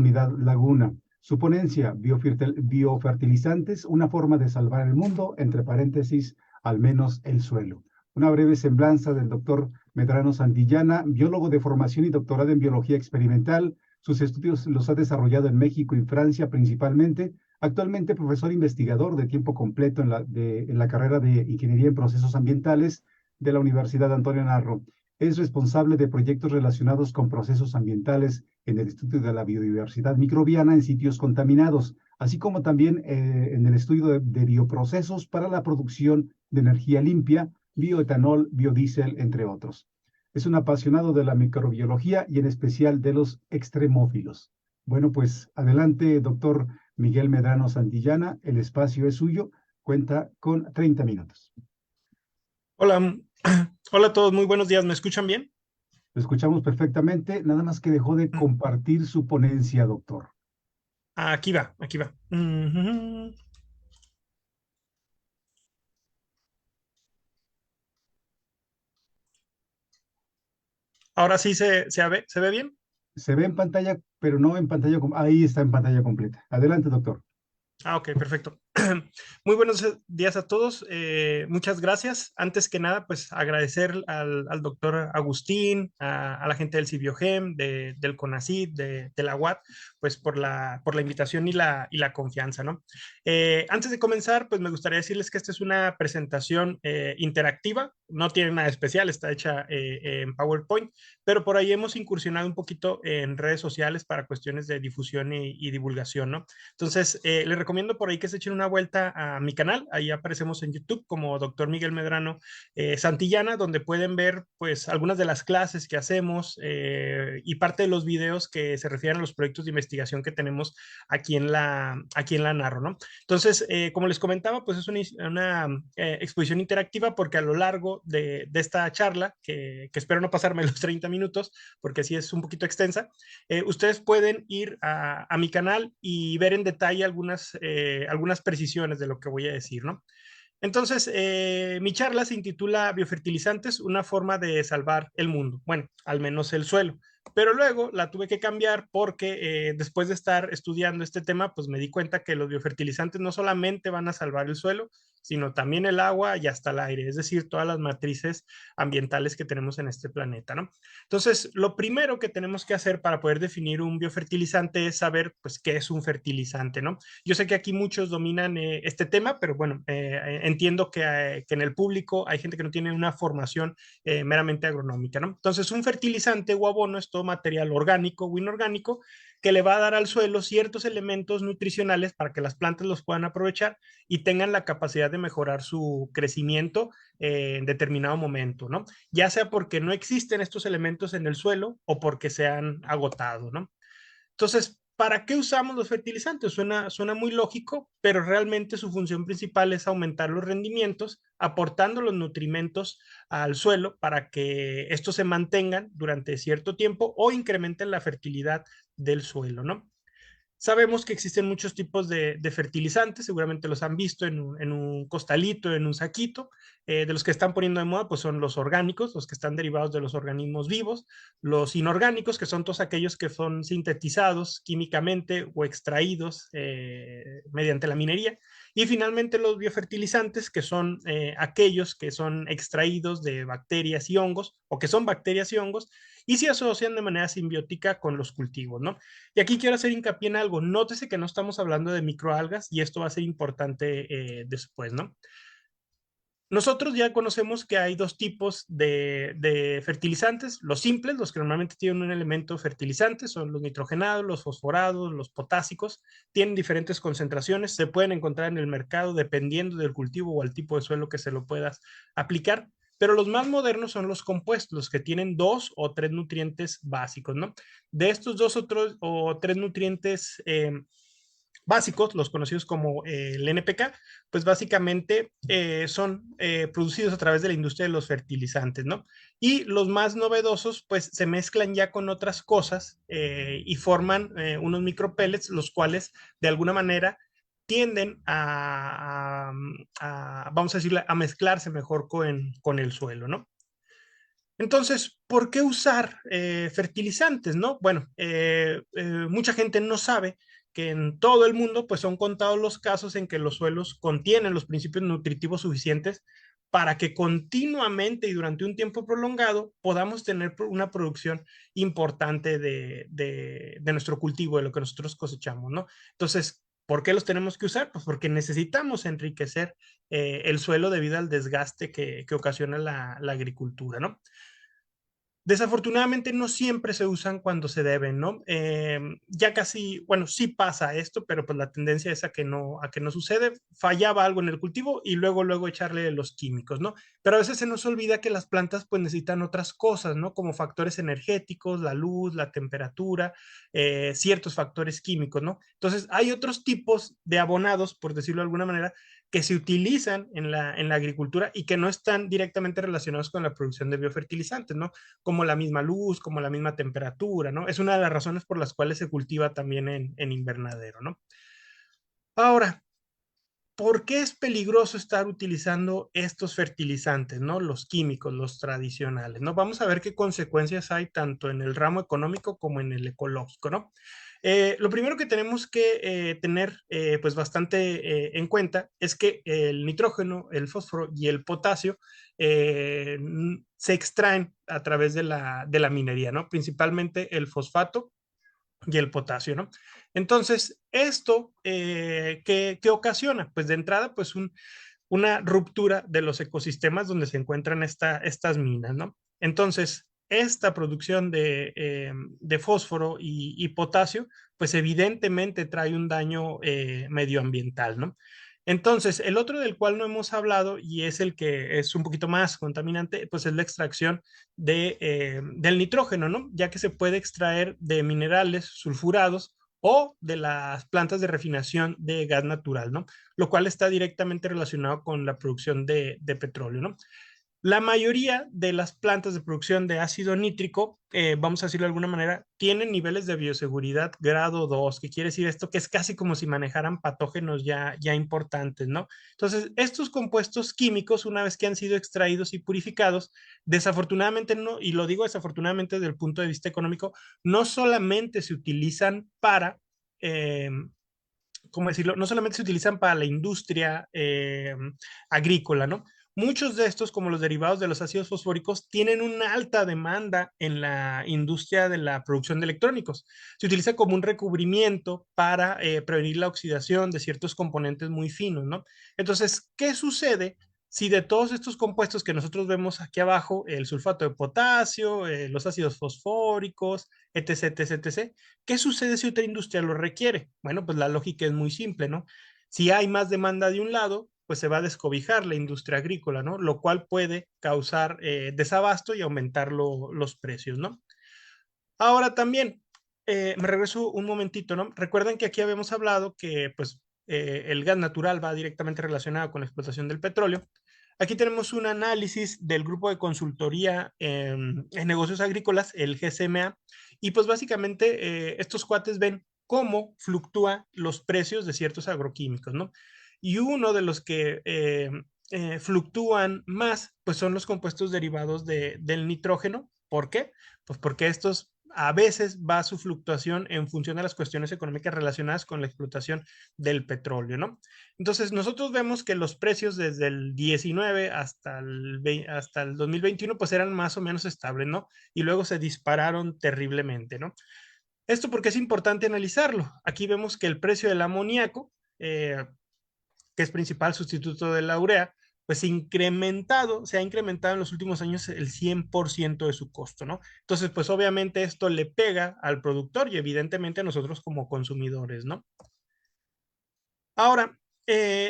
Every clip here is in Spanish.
Unidad Laguna. Su ponencia, biofertilizantes, una forma de salvar el mundo, entre paréntesis, al menos el suelo. Una breve semblanza del doctor Medrano Santillana, biólogo de formación y doctorado en biología experimental. Sus estudios los ha desarrollado en México y Francia principalmente. Actualmente profesor investigador de tiempo completo en la carrera de Ingeniería en Procesos Ambientales de la Universidad Antonio Narro. Es responsable de proyectos relacionados con procesos ambientales en el estudio de la biodiversidad microbiana en sitios contaminados, así como también en el estudio de bioprocesos para la producción de energía limpia, bioetanol, biodiesel, entre otros. Es un apasionado de la microbiología y en especial de los extremófilos. Bueno, pues adelante, doctor Miguel Medrano Santillana, el espacio es suyo, cuenta con 30 minutos. Hola, hola a todos, muy buenos días, ¿me escuchan bien? Lo escuchamos perfectamente, nada más que dejó de compartir su ponencia, doctor. Aquí va, aquí va. Ahora sí se ve bien. Se ve en pantalla, pero no en pantalla. Ahí está en pantalla completa. Adelante, doctor. Ok, perfecto. Muy buenos días a todos. Muchas gracias. Antes que nada, pues agradecer al doctor Agustín, a la gente del Cibiogem, del CONACYT, de la UAT, pues por la invitación y la confianza, ¿no? Antes de comenzar, pues me gustaría decirles que esta es una presentación interactiva, no tiene nada especial, está hecha en PowerPoint, pero por ahí hemos incursionado un poquito en redes sociales para cuestiones de difusión y divulgación, ¿no? Entonces, les recomiendo por ahí que se echen una vuelta a mi canal. Ahí aparecemos en YouTube como Dr. Miguel Medrano Santillana, donde pueden ver pues algunas de las clases que hacemos y parte de los videos que se refieren a los proyectos de investigación que tenemos aquí en la Narro, ¿no? Entonces, como les comentaba, pues es una exposición interactiva porque a lo largo de esta charla, que espero no pasarme los 30 minutos, porque sí es un poquito extensa, ustedes pueden ir a mi canal y ver en detalle algunas precisiones de lo que voy a decir, ¿no? Entonces, mi charla se intitula Biofertilizantes, una forma de salvar el mundo, bueno, al menos el suelo. Pero luego la tuve que cambiar porque después de estar estudiando este tema, pues me di cuenta que los biofertilizantes no solamente van a salvar el suelo, sino también el agua y hasta el aire, es decir, todas las matrices ambientales que tenemos en este planeta, ¿no? Entonces, lo primero que tenemos que hacer para poder definir un biofertilizante es saber, pues, qué es un fertilizante, ¿no? Yo sé que aquí muchos dominan este tema, pero bueno, entiendo que en el público hay gente que no tiene una formación meramente agronómica, ¿no? Entonces, un fertilizante o abono es todo material orgánico o inorgánico que le va a dar al suelo ciertos elementos nutricionales para que las plantas los puedan aprovechar y tengan la capacidad de mejorar su crecimiento en determinado momento, ¿no? Ya sea porque no existen estos elementos en el suelo o porque se han agotado, ¿no? Entonces, ¿para qué usamos los fertilizantes? Suena muy lógico, pero realmente su función principal es aumentar los rendimientos, aportando los nutrimentos al suelo para que estos se mantengan durante cierto tiempo o incrementen la fertilidad del suelo, ¿no? Sabemos que existen muchos tipos de fertilizantes, seguramente los han visto en un costalito, en un saquito. De los que están poniendo de moda, pues son los orgánicos, los que están derivados de los organismos vivos, los inorgánicos, que son todos aquellos que son sintetizados químicamente o extraídos mediante la minería. Y finalmente los biofertilizantes, que son aquellos que son extraídos de bacterias y hongos, o que son bacterias y hongos, y se asocian de manera simbiótica con los cultivos, ¿no? Y aquí quiero hacer hincapié en algo. Nótese que no estamos hablando de microalgas y esto va a ser importante después, ¿no? Nosotros ya conocemos que hay dos tipos de fertilizantes, los simples, los que normalmente tienen un elemento fertilizante, son los nitrogenados, los fosforados, los potásicos, tienen diferentes concentraciones, se pueden encontrar en el mercado dependiendo del cultivo o al tipo de suelo que se lo puedas aplicar, pero los más modernos son los compuestos, los que tienen dos o tres nutrientes básicos, ¿no? De estos dos o tres nutrientes básicos, los conocidos como el NPK, pues básicamente son producidos a través de la industria de los fertilizantes, ¿no? Y los más novedosos, pues se mezclan ya con otras cosas y forman unos micropellets, los cuales de alguna manera tienden vamos a decirle, a mezclarse mejor con el suelo, ¿no? Entonces, ¿por qué usar fertilizantes, no? Bueno, mucha gente no sabe que en todo el mundo, pues son contados los casos en que los suelos contienen los principios nutritivos suficientes para que continuamente y durante un tiempo prolongado podamos tener una producción importante de nuestro cultivo, de lo que nosotros cosechamos, ¿no? Entonces, ¿por qué los tenemos que usar? Pues porque necesitamos enriquecer el suelo debido al desgaste que ocasiona la agricultura, ¿no? Desafortunadamente no siempre se usan cuando se deben, ¿no? Ya casi, bueno, sí pasa esto, pero pues la tendencia es a que no sucede. Fallaba algo en el cultivo y luego echarle los químicos, ¿no? Pero a veces se nos olvida que las plantas pues necesitan otras cosas, ¿no? Como factores energéticos, la luz, la temperatura, ciertos factores químicos, ¿no? Entonces hay otros tipos de abonados, por decirlo de alguna manera, que se utilizan en la agricultura y que no están directamente relacionados con la producción de biofertilizantes, ¿no? Como la misma luz, como la misma temperatura, ¿no? Es una de las razones por las cuales se cultiva también en invernadero, ¿no? Ahora, ¿por qué es peligroso estar utilizando estos fertilizantes, ¿no? Los químicos, los tradicionales, ¿no? Vamos a ver qué consecuencias hay tanto en el ramo económico como en el ecológico, ¿no? Lo primero que tenemos que tener pues bastante en cuenta es que el nitrógeno, el fósforo y el potasio se extraen a través de la minería, ¿no? Principalmente el fosfato y el potasio, ¿no? Entonces, ¿esto qué ocasiona? Pues de entrada, pues una ruptura de los ecosistemas donde se encuentran estas minas, ¿no? Entonces, esta producción de fósforo y potasio, pues evidentemente trae un daño medioambiental, ¿no? Entonces, el otro del cual no hemos hablado y es el que es un poquito más contaminante, pues es la extracción del nitrógeno, ¿no? Ya que se puede extraer de minerales sulfurados o de las plantas de refinación de gas natural, ¿no? Lo cual está directamente relacionado con la producción de petróleo, ¿no? La mayoría de las plantas de producción de ácido nítrico, vamos a decirlo de alguna manera, tienen niveles de bioseguridad grado 2, que quiere decir esto que es casi como si manejaran patógenos ya importantes, ¿no? Entonces, estos compuestos químicos, una vez que han sido extraídos y purificados, desafortunadamente no, y lo digo desafortunadamente desde el punto de vista económico, no solamente se utilizan para eh, ¿cómo decirlo? No solamente se utilizan para la industria agrícola, ¿no? Muchos de estos, como los derivados de los ácidos fosfóricos, tienen una alta demanda en la industria de la producción de electrónicos. Se utiliza como un recubrimiento para prevenir la oxidación de ciertos componentes muy finos, ¿no? Entonces, ¿qué sucede si de todos estos compuestos que nosotros vemos aquí abajo, el sulfato de potasio, los ácidos fosfóricos, etc., etc., etc., ¿qué sucede si otra industria lo requiere? Bueno, pues la lógica es muy simple, ¿no? Si hay más demanda de un lado, pues se va a descobijar la industria agrícola, ¿no? Lo cual puede causar desabasto y aumentar los precios, ¿no? Ahora también, me regreso un momentito, ¿no? Recuerden que aquí habíamos hablado que, pues, el gas natural va directamente relacionado con la explotación del petróleo. Aquí tenemos un análisis del grupo de consultoría en negocios agrícolas, el GCMA, y pues básicamente estos cuates ven cómo fluctúan los precios de ciertos agroquímicos, ¿no? Y uno de los que fluctúan más, pues son los compuestos derivados del nitrógeno. ¿Por qué? Pues porque estos a veces va su fluctuación en función de las cuestiones económicas relacionadas con la explotación del petróleo, ¿no? Entonces, nosotros vemos que los precios desde el 19 hasta el 2021 pues eran más o menos estables, ¿no? Y luego se dispararon terriblemente, ¿no? Esto porque es importante analizarlo. Aquí vemos que el precio del amoníaco, que es principal sustituto de la urea, pues se ha incrementado en los últimos años el 100% de su costo, ¿no? Entonces, pues obviamente esto le pega al productor y evidentemente a nosotros como consumidores, ¿no? Ahora,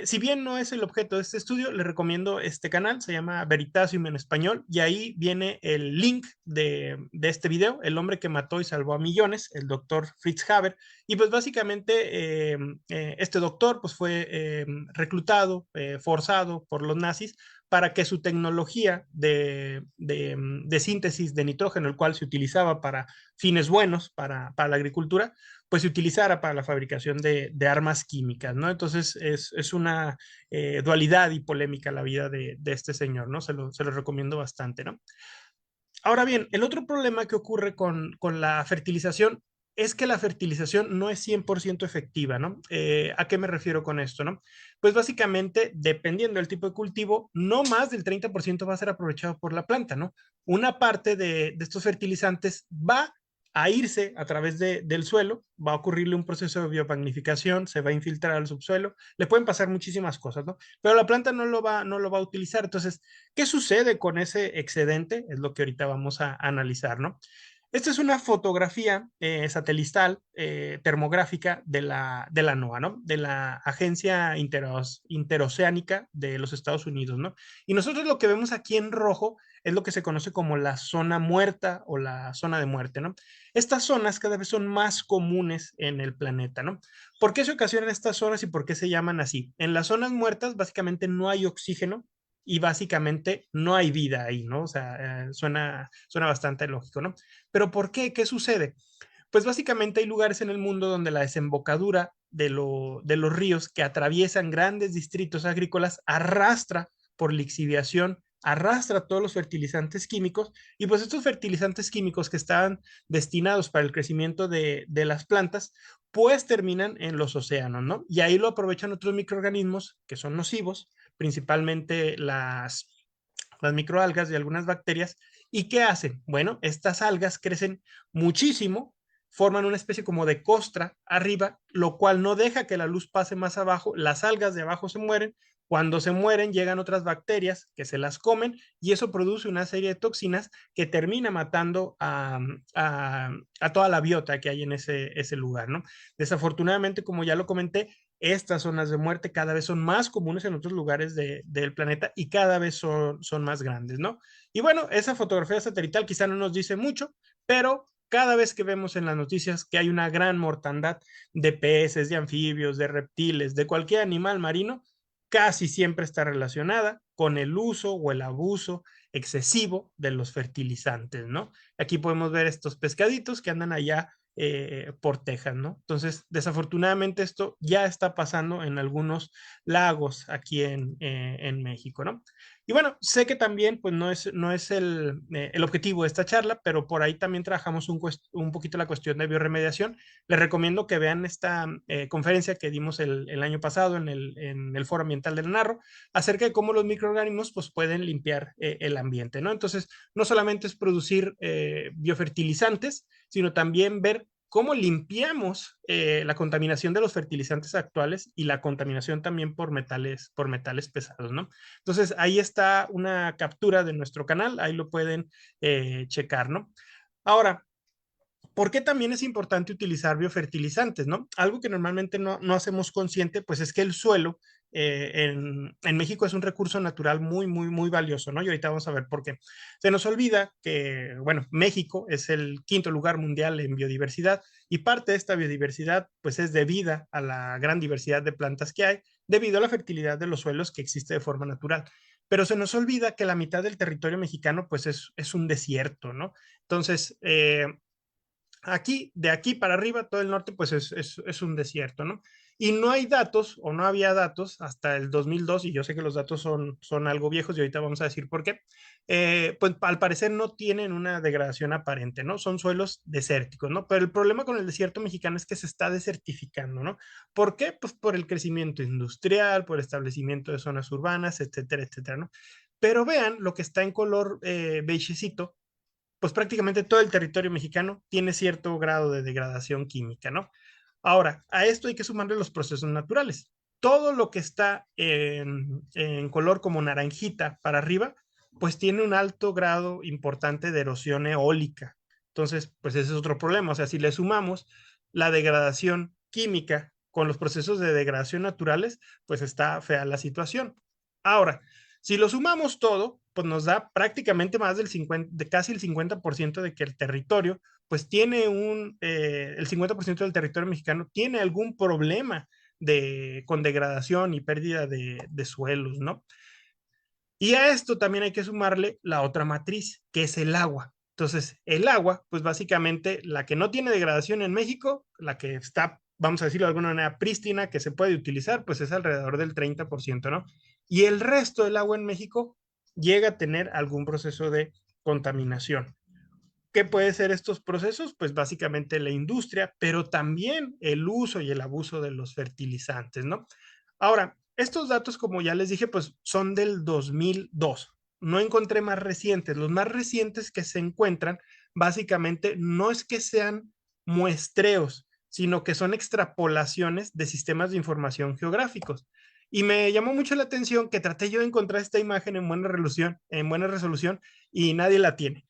si bien no es el objeto de este estudio, le recomiendo este canal, se llama Veritasium en español, y ahí viene el link de este video, El hombre que mató y salvó a millones, el doctor Fritz Haber, y pues básicamente este doctor pues fue reclutado, forzado por los nazis para que su tecnología de síntesis de nitrógeno, el cual se utilizaba para fines buenos, para la agricultura, pues se utilizara para la fabricación de armas químicas, ¿no? Entonces es una dualidad y polémica la vida de este señor, ¿no? Se lo recomiendo bastante, ¿no? Ahora bien, el otro problema que ocurre con la fertilización es que la fertilización no es 100% efectiva, ¿no? ¿A qué me refiero con esto, no? Pues básicamente, dependiendo del tipo de cultivo, no más del 30% va a ser aprovechado por la planta, ¿no? Una parte de estos fertilizantes va a irse a través del suelo, va a ocurrirle un proceso de biomagnificación, se va a infiltrar al subsuelo, le pueden pasar muchísimas cosas, ¿no? Pero la planta no lo va a utilizar. Entonces, ¿qué sucede con ese excedente? Es lo que ahorita vamos a analizar, ¿no? Esta es una fotografía satelital termográfica de la NOAA, ¿no? De la Agencia Interoceánica de los Estados Unidos, ¿no? Y nosotros lo que vemos aquí en rojo es lo que se conoce como la zona muerta o la zona de muerte, ¿no? Estas zonas cada vez son más comunes en el planeta, ¿no? ¿Por qué se ocasionan estas zonas y por qué se llaman así? En las zonas muertas básicamente no hay oxígeno y básicamente no hay vida ahí, ¿no? O sea, suena bastante lógico, ¿no? Pero ¿por qué? ¿Qué sucede? Pues básicamente hay lugares en el mundo donde la desembocadura de los ríos que atraviesan grandes distritos agrícolas arrastra por lixiviación, arrastra todos los fertilizantes químicos y pues estos fertilizantes químicos que estaban destinados para el crecimiento de las plantas, pues terminan en los océanos, ¿no? Y ahí lo aprovechan otros microorganismos que son nocivos, principalmente las microalgas y algunas bacterias. ¿Y qué hacen? Bueno, estas algas crecen muchísimo, forman una especie como de costra arriba, lo cual no deja que la luz pase más abajo, las algas de abajo se mueren, cuando se mueren llegan otras bacterias que se las comen y eso produce una serie de toxinas que termina matando a toda la biota que hay en ese lugar, ¿no? Desafortunadamente, como ya lo comenté, estas zonas de muerte cada vez son más comunes en otros lugares del planeta y cada vez son más grandes, ¿no? Y bueno, esa fotografía satelital quizá no nos dice mucho, pero cada vez que vemos en las noticias que hay una gran mortandad de peces, de anfibios, de reptiles, de cualquier animal marino, casi siempre está relacionada con el uso o el abuso excesivo de los fertilizantes, ¿no? Aquí podemos ver estos pescaditos que andan allá por Texas, ¿no? Entonces, desafortunadamente esto ya está pasando en algunos lagos aquí en México, ¿no? Y bueno, sé que también pues no es el objetivo de esta charla, pero por ahí también trabajamos un poquito la cuestión de bioremediación. Les recomiendo que vean esta conferencia que dimos el año pasado en el Foro Ambiental del Narro acerca de cómo los microorganismos pues pueden limpiar el ambiente, ¿no? Entonces, no solamente es producir biofertilizantes, sino también ver cómo limpiamos la contaminación de los fertilizantes actuales y la contaminación también por metales pesados, ¿no? Entonces, ahí está una captura de nuestro canal, ahí lo pueden checar, ¿no? Ahora, ¿por qué también es importante utilizar biofertilizantes, no? Algo que normalmente no hacemos consciente, pues es que el suelo en México es un recurso natural muy, muy, muy valioso, ¿no? Y ahorita vamos a ver por qué. Se nos olvida que, bueno, México es el quinto lugar mundial en biodiversidad y parte de esta biodiversidad, pues es debida a la gran diversidad de plantas que hay, debido a la fertilidad de los suelos que existe de forma natural. Pero se nos olvida que la mitad del territorio mexicano, pues es un desierto, ¿no? Entonces, aquí, de aquí para arriba, todo el norte, pues es un desierto, ¿no? Y no hay datos, o no había datos hasta el 2002, y yo sé que los datos son algo viejos, y ahorita vamos a decir por qué, pues al parecer no tienen una degradación aparente, ¿no? Son suelos desérticos, ¿no? Pero el problema con el desierto mexicano es que se está desertificando, ¿no? ¿Por qué? Pues por el crecimiento industrial, por el establecimiento de zonas urbanas, etcétera, etcétera, ¿no? Pero vean lo que está en color beigecito, pues prácticamente todo el territorio mexicano tiene cierto grado de degradación química, ¿no? Ahora, a esto hay que sumarle los procesos naturales. Todo lo que está en color como naranjita para arriba, pues tiene un alto grado importante de erosión eólica. Entonces, pues ese es otro problema. O sea, si le sumamos la degradación química con los procesos de degradación naturales, pues está fea la situación. Ahora, si lo sumamos todo, pues nos da prácticamente más del 50, de casi el 50% de que el territorio, pues tiene el 50% del territorio mexicano tiene algún problema con degradación y pérdida de suelos, ¿no? Y a esto también hay que sumarle la otra matriz, que es el agua. Entonces, el agua, pues básicamente la que no tiene degradación en México, la que está, vamos a decirlo de alguna manera, prístina, que se puede utilizar, pues es alrededor del 30%, ¿no? Y el resto del agua en México llega a tener algún proceso de contaminación. ¿Qué puede ser estos procesos? Pues básicamente la industria, pero también el uso y el abuso de los fertilizantes, ¿no? Ahora, estos datos, como ya les dije, pues son del 2002. No encontré más recientes. Los más recientes que se encuentran, básicamente, no es que sean muestreos, sino que son extrapolaciones de sistemas de información geográficos. Y me llamó mucho la atención que traté yo de encontrar esta imagen en buena resolución y nadie la tiene.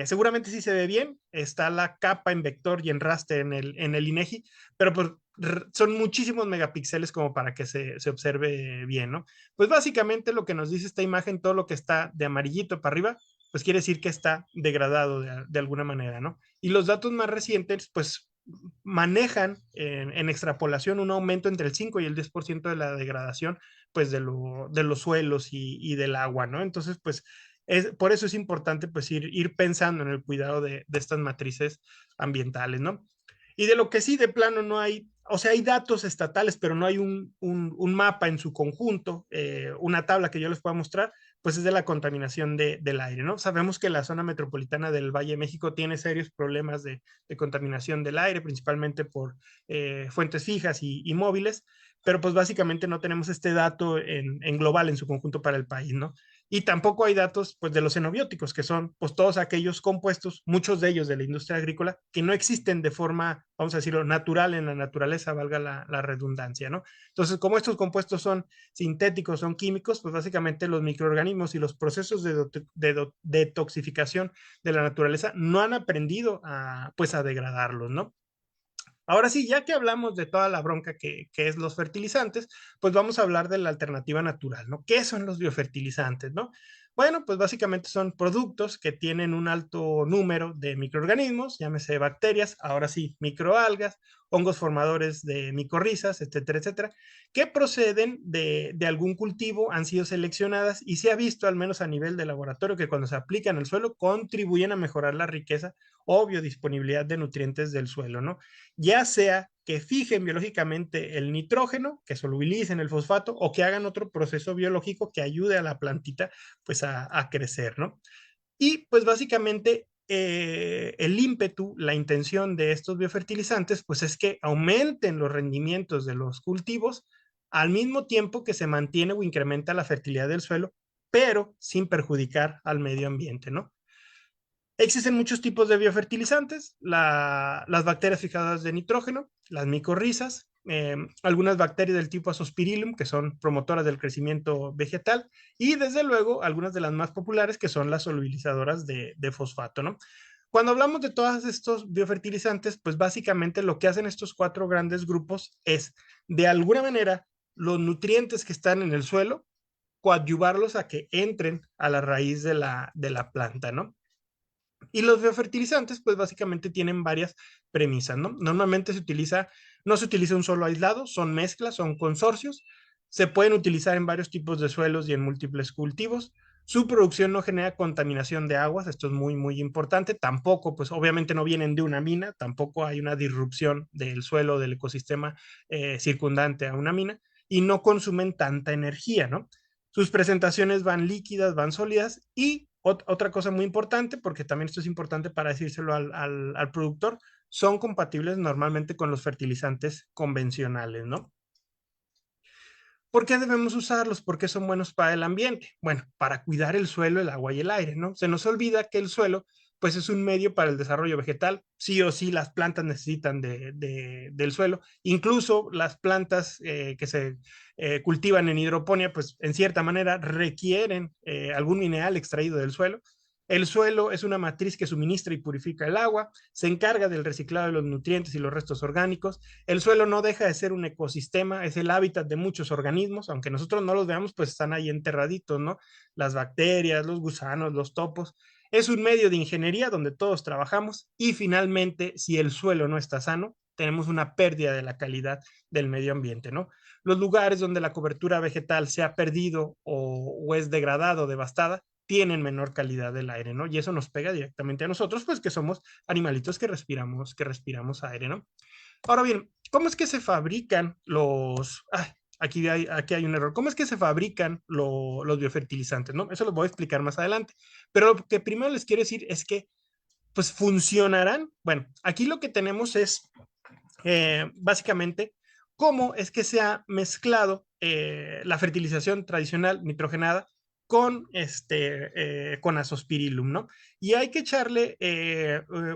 Seguramente sí se ve bien, está la capa en vector y en raster en el INEGI, pero pues son muchísimos megapíxeles como para que se observe bien, ¿no? Pues básicamente lo que nos dice esta imagen, todo lo que está de amarillito para arriba, pues quiere decir que está degradado de alguna manera, ¿no? Y los datos más recientes, pues manejan en extrapolación un aumento entre el 5 y el 10% de la degradación, pues de los suelos y del agua, ¿no? Entonces, pues por eso es importante pues ir pensando en el cuidado de estas matrices ambientales, ¿no? Y de lo que sí de plano no hay, o sea, hay datos estatales, pero no hay un mapa en su conjunto, una tabla que yo les pueda mostrar, pues es de la contaminación del aire, ¿no? Sabemos que la zona metropolitana del Valle de México tiene serios problemas de contaminación del aire, principalmente por fuentes fijas y móviles, pero pues básicamente no tenemos este dato en global en su conjunto para el país, ¿no? Y tampoco hay datos pues, de los xenobióticos, que son pues, todos aquellos compuestos, muchos de ellos de la industria agrícola, que no existen de forma, vamos a decirlo, natural en la naturaleza, valga la redundancia, ¿no? Entonces, como estos compuestos son sintéticos, son químicos, pues básicamente los microorganismos y los procesos de detoxificación de la naturaleza no han aprendido pues, a degradarlos, ¿no? Ahora sí, ya que hablamos de toda la bronca que es los fertilizantes, pues vamos a hablar de la alternativa natural, ¿no? ¿Qué son los biofertilizantes, no? Bueno, pues básicamente son productos que tienen un alto número de microorganismos, llámese bacterias, ahora sí, microalgas, hongos formadores de micorrizas, etcétera, etcétera, que proceden de algún cultivo, han sido seleccionadas y se ha visto, al menos a nivel de laboratorio, que cuando se aplican al suelo contribuyen a mejorar la riqueza o biodisponibilidad de nutrientes del suelo, ¿no? Ya sea que fijen biológicamente el nitrógeno, que solubilicen el fosfato o que hagan otro proceso biológico que ayude a la plantita pues a crecer, ¿no? Y pues básicamente el ímpetu, la intención de estos biofertilizantes pues es que aumenten los rendimientos de los cultivos al mismo tiempo que se mantiene o incrementa la fertilidad del suelo, pero sin perjudicar al medio ambiente, ¿no? Existen muchos tipos de biofertilizantes, las bacterias fijadoras de nitrógeno, las micorrizas, algunas bacterias del tipo Azospirillum, que son promotoras del crecimiento vegetal, y desde luego algunas de las más populares, que son las solubilizadoras de fosfato, ¿no? Cuando hablamos de todos estos biofertilizantes, pues básicamente lo que hacen estos cuatro grandes grupos es, de alguna manera, los nutrientes que están en el suelo, coadyuvarlos a que entren a la raíz de la planta, ¿no? Y los biofertilizantes, pues básicamente tienen varias premisas, ¿no? Normalmente no se utiliza un solo aislado, son mezclas, son consorcios, se pueden utilizar en varios tipos de suelos y en múltiples cultivos. Su producción no genera contaminación de aguas, esto es muy, muy importante. Tampoco, pues obviamente no vienen de una mina, tampoco hay una disrupción del suelo, del ecosistema circundante a una mina, y no consumen tanta energía, ¿no? Sus presentaciones van líquidas, van sólidas y otra cosa muy importante, porque también esto es importante para decírselo al productor, son compatibles normalmente con los fertilizantes convencionales, ¿no? ¿Por qué debemos usarlos? ¿Por qué son buenos para el ambiente? Bueno, para cuidar el suelo, el agua y el aire, ¿no? Se nos olvida que el suelo, pues es un medio para el desarrollo vegetal. Sí o sí, las plantas necesitan del suelo. Incluso las plantas que se cultivan en hidroponía, pues en cierta manera requieren algún mineral extraído del suelo. El suelo es una matriz que suministra y purifica el agua, se encarga del reciclado de los nutrientes y los restos orgánicos. El suelo no deja de ser un ecosistema, es el hábitat de muchos organismos, aunque nosotros no los veamos, pues están ahí enterraditos, ¿no? Las bacterias, los gusanos, los topos. Es un medio de ingeniería donde todos trabajamos y finalmente, si el suelo no está sano, tenemos una pérdida de la calidad del medio ambiente, ¿no? Los lugares donde la cobertura vegetal se ha perdido o es degradada o devastada, tienen menor calidad del aire, ¿no? Y eso nos pega directamente a nosotros, pues que somos animalitos que respiramos aire, ¿no? Ahora bien, ¿cómo es que se fabrican aquí hay un error. ¿Cómo es que se fabrican los biofertilizantes, no? Eso lo voy a explicar más adelante. Pero lo que primero les quiero decir es que, pues, funcionarán. Bueno, aquí lo que tenemos es, básicamente, cómo es que se ha mezclado la fertilización tradicional nitrogenada con azospirillum, ¿no? Y hay que echarle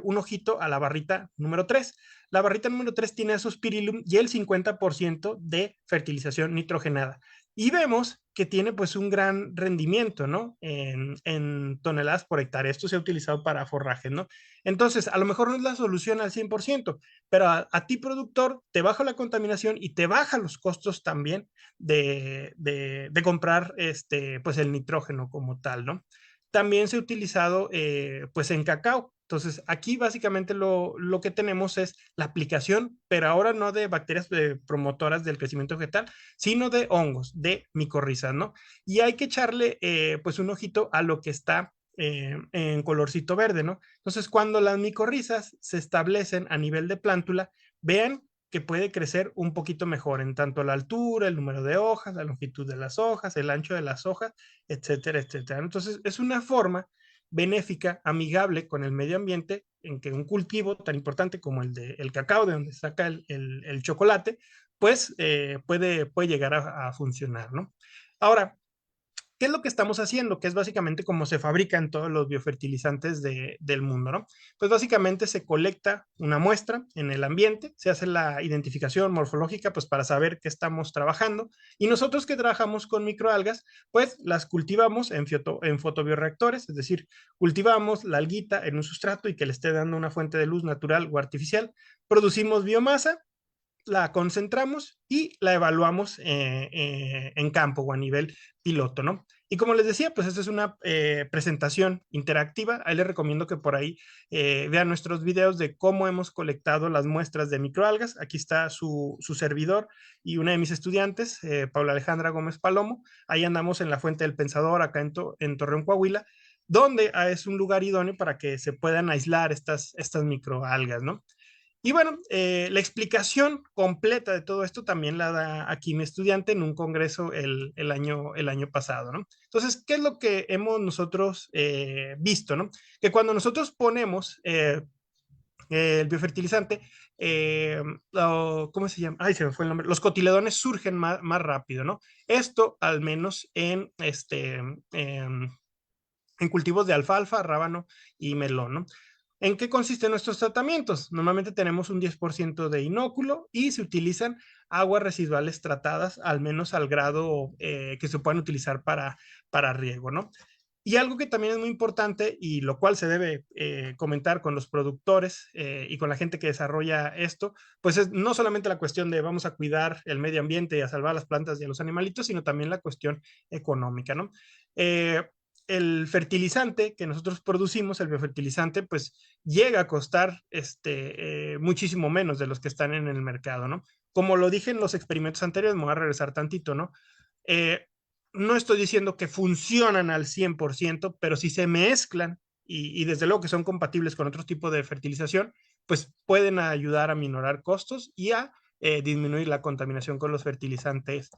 un ojito a la barrita número 3. La barrita número 3 tiene azospirillum y el 50% de fertilización nitrogenada. Y vemos que tiene pues un gran rendimiento, ¿no? En toneladas por hectárea. Esto se ha utilizado para forraje, ¿no? Entonces, a lo mejor no es la solución al 100%, pero a ti productor te baja la contaminación y te baja los costos también de comprar pues el nitrógeno como tal, ¿no? También se ha utilizado pues en cacao. Entonces, aquí básicamente lo que tenemos es la aplicación, pero ahora no de bacterias promotoras del crecimiento vegetal, sino de hongos, de micorrizas, ¿no? Y hay que echarle pues un ojito a lo que está en colorcito verde, ¿no? Entonces, cuando las micorrizas se establecen a nivel de plántula, vean que puede crecer un poquito mejor en tanto la altura, el número de hojas, la longitud de las hojas, el ancho de las hojas, etcétera, etcétera. Entonces, es una forma benéfica, amigable con el medio ambiente, en que un cultivo tan importante como el del cacao, de donde saca el chocolate, pues puede llegar a funcionar, ¿no? Ahora, ¿qué es lo que estamos haciendo? Que es básicamente como se fabrican todos los biofertilizantes del mundo, ¿no? Pues básicamente se colecta una muestra en el ambiente, se hace la identificación morfológica, pues para saber qué estamos trabajando, y nosotros que trabajamos con microalgas, pues las cultivamos en fotobioreactores, es decir, cultivamos la alguita en un sustrato y que le esté dando una fuente de luz natural o artificial, producimos biomasa, la concentramos y la evaluamos en campo o a nivel piloto, ¿no? Y como les decía, pues esta es una presentación interactiva. Ahí les recomiendo que por ahí vean nuestros videos de cómo hemos colectado las muestras de microalgas. Aquí está su servidor y una de mis estudiantes, Paula Alejandra Gómez Palomo. Ahí andamos en la Fuente del Pensador, acá en Torreón, Coahuila, donde es un lugar idóneo para que se puedan aislar estas microalgas, ¿no? Y bueno, la explicación completa de todo esto también la da aquí mi estudiante en un congreso el año pasado, ¿no? Entonces, ¿qué es lo que hemos nosotros visto, ¿no? Que cuando nosotros ponemos el biofertilizante, ¿cómo se llama? Ay, se me fue el nombre. Los cotiledones surgen más rápido, ¿no? Esto al menos en cultivos de alfalfa, rábano y melón, ¿no? ¿En qué consisten nuestros tratamientos? Normalmente tenemos un 10% de inóculo y se utilizan aguas residuales tratadas al menos al grado que se puedan utilizar para riego, ¿no? Y algo que también es muy importante y lo cual se debe comentar con los productores y con la gente que desarrolla esto, pues es no solamente la cuestión de vamos a cuidar el medio ambiente y a salvar las plantas y a los animalitos, sino también la cuestión económica, ¿no? El fertilizante que nosotros producimos, el biofertilizante, pues llega a costar muchísimo menos de los que están en el mercado, ¿no? Como lo dije en los experimentos anteriores, me voy a regresar tantito, ¿no? Eh, no estoy diciendo que funcionan al 100%, pero si se mezclan y desde luego que son compatibles con otro tipo de fertilización, pues pueden ayudar a minorar costos y a disminuir la contaminación con los fertilizantes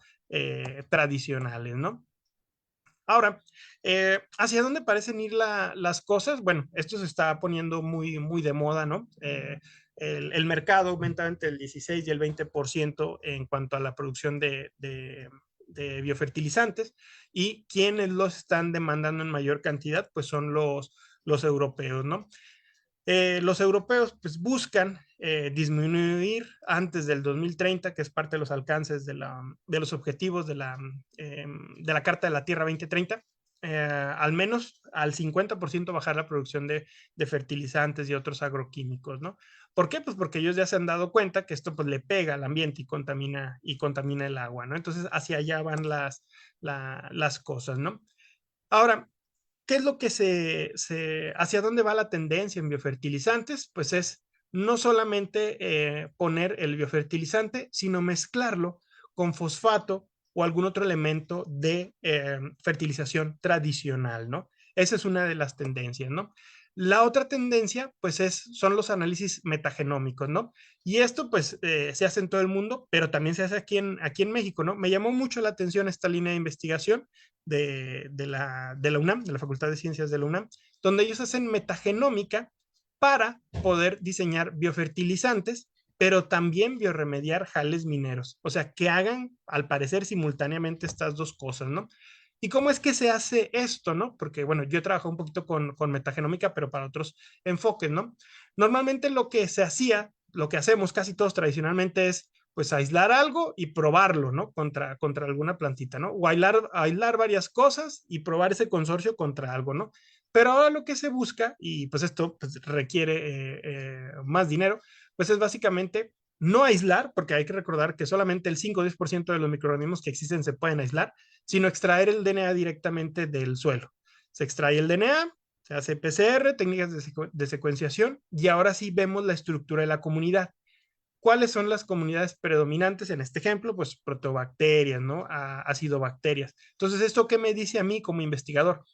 tradicionales, ¿no? Ahora, ¿hacia dónde parecen ir las cosas? Bueno, esto se está poniendo muy de moda, ¿no? El mercado aumenta entre el 16 y el 20% en cuanto a la producción de biofertilizantes y quienes los están demandando en mayor cantidad, pues son los europeos, ¿no? Los europeos pues buscan disminuir antes del 2030, que es parte de los alcances de los objetivos de la Carta de la Tierra 2030, al menos al 50% bajar la producción de fertilizantes y otros agroquímicos, ¿no? ¿Por qué? Pues porque ellos ya se han dado cuenta que esto pues le pega al ambiente y contamina el agua, ¿no? Entonces hacia allá van las cosas, ¿no? Ahora, ¿qué es lo que hacia dónde va la tendencia en biofertilizantes? Pues es no solamente poner el biofertilizante, sino mezclarlo con fosfato o algún otro elemento de fertilización tradicional, ¿no? Esa es una de las tendencias, ¿no? La otra tendencia, pues, son los análisis metagenómicos, ¿no? Y esto, pues, se hace en todo el mundo, pero también se hace aquí en México, ¿no? Me llamó mucho la atención esta línea de investigación de la UNAM, de la Facultad de Ciencias de la UNAM, donde ellos hacen metagenómica para poder diseñar biofertilizantes, pero también bioremediar jales mineros. O sea, que hagan, al parecer, simultáneamente estas dos cosas, ¿no? ¿Y cómo es que se hace esto, no? Porque, bueno, yo he trabajado un poquito con metagenómica, pero para otros enfoques, ¿no? Normalmente lo que se hacía, lo que hacemos casi todos tradicionalmente es, pues, aislar algo y probarlo, ¿no? Contra alguna plantita, ¿no? O aislar varias cosas y probar ese consorcio contra algo, ¿no? Pero ahora lo que se busca, y pues esto pues, requiere más dinero, pues es básicamente no aislar, porque hay que recordar que solamente el 5 o 10% de los microorganismos que existen se pueden aislar, sino extraer el DNA directamente del suelo. Se extrae el DNA, se hace PCR, técnicas de secuenciación, y ahora sí vemos la estructura de la comunidad. ¿Cuáles son las comunidades predominantes en este ejemplo? Pues protobacterias, ¿no? Acidobacterias. Entonces, ¿esto qué me dice a mí como investigador?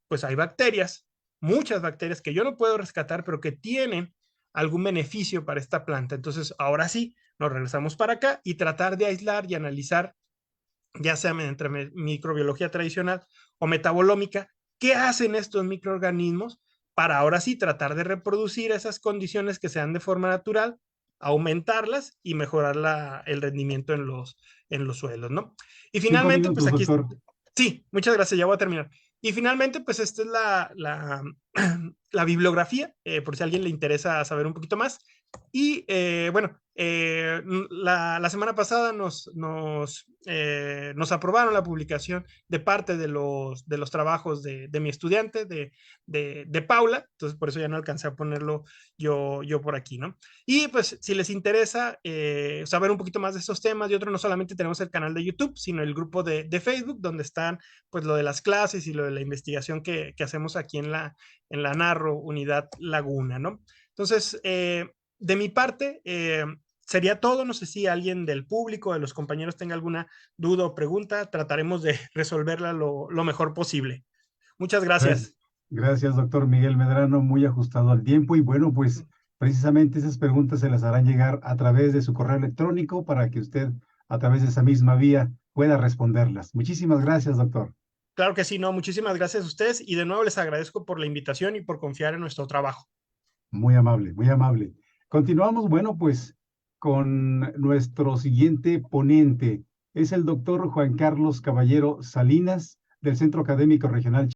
Pues hay bacterias, muchas bacterias que yo no puedo rescatar, pero que tienen algún beneficio para esta planta. Entonces, ahora sí, nos regresamos para acá y tratar de aislar y analizar, ya sea mediante microbiología tradicional o metabolómica, qué hacen estos microorganismos para ahora sí tratar de reproducir esas condiciones que sean de forma natural, aumentarlas y mejorar el rendimiento en los suelos, ¿no? Y 5 finalmente, pues minutos, aquí, doctor. sí, muchas gracias, ya voy a terminar. Y finalmente, pues esta es la bibliografía, por si a alguien le interesa saber un poquito más. Y bueno, la semana pasada nos aprobaron la publicación de parte de los trabajos de mi estudiante, de Paula, entonces por eso ya no alcancé a ponerlo yo por aquí, ¿no? Y pues si les interesa saber un poquito más de estos temas y otros, no solamente tenemos el canal de YouTube, sino el grupo de Facebook, donde están pues lo de las clases y lo de la investigación que hacemos aquí en la Narro Unidad Laguna, ¿no? Entonces, de mi parte, sería todo. No sé si alguien del público, de los compañeros, tenga alguna duda o pregunta. Trataremos de resolverla lo mejor posible. Muchas Gracias, gracias. gracias, doctor Miguel Medrano, muy ajustado al tiempo. Y bueno, pues precisamente esas preguntas se las harán llegar a través de su correo electrónico para que usted, a través de esa misma vía, pueda responderlas. Muchísimas gracias, doctor. Claro que sí, no. Muchísimas gracias a ustedes y de nuevo les agradezco por la invitación y por confiar en nuestro trabajo. Muy amable, muy amable. Continuamos, bueno, pues con nuestro siguiente ponente. Es el doctor Juan Carlos Caballero Salinas, del Centro Académico Regional